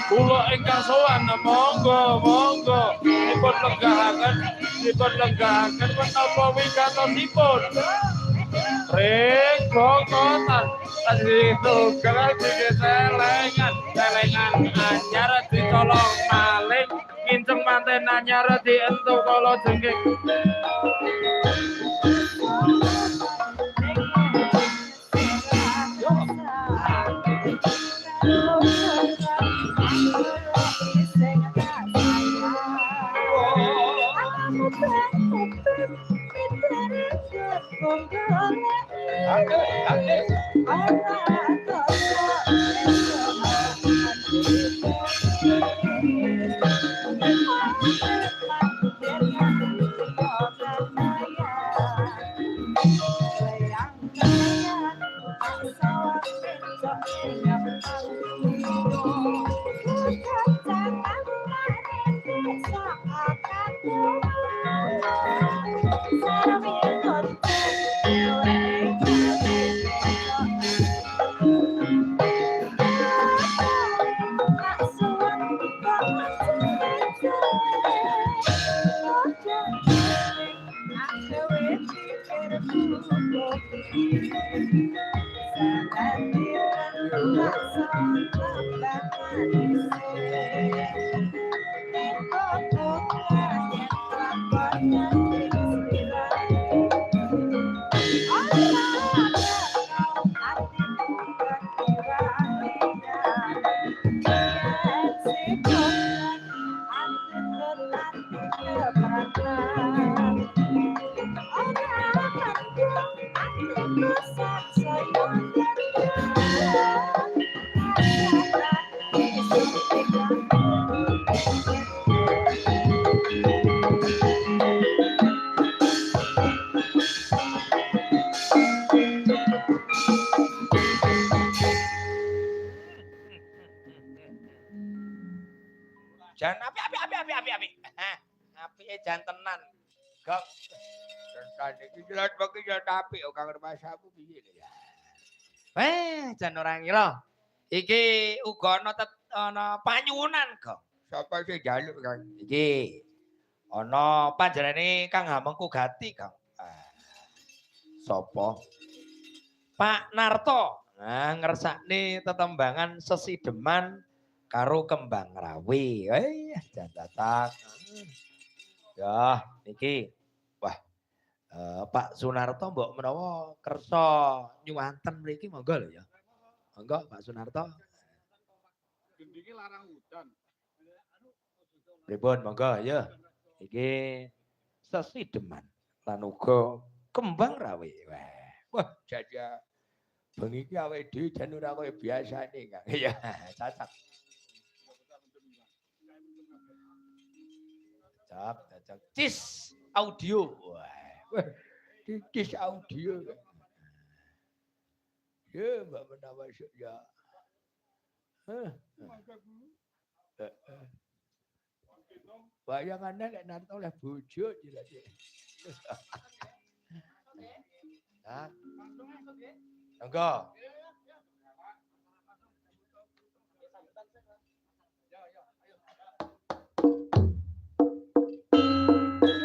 Kula ingkang sowan monggo monggo dipun lenggahaken menapa wigatosipun. Ring bokotan tugel celengan anyar dicolong maling nginceng manten anyar dientuk kala jengking. Jan api. Apike jan tenan. Gong. Tenan iki jelas bagi jan api kang remasaku piye ya. Jan ora ngira. Iki uga ana panyuwunan, Gong. Sapa sing njaluk, Kang? Iki ana panjenengane Kang Hamengku Gati, Kang. Sapa? Pak Narto. Nah, ngersakne tetembangan Sesideman karo Kembang Rawe. Jantatak. Ya, niki. Wah. Pak Sunarto mbok menawa kersa nyuwanten mriki monggo lho ya. Monggo Pak Sunarto. Gendinge larang udan. Pripun monggo ya. Iki Sesideman lan uga Kembang Rawe. Wah, jaja. Bengi iki awake dhewe jan ora kaya biasane, Kang. Ya, cacat. Cocok. Cis audio. Wah. Cis audio. Ya, Mbak menawa ya. Bayangannya nek Narto oleh bojo jelas. Hah? Monggo.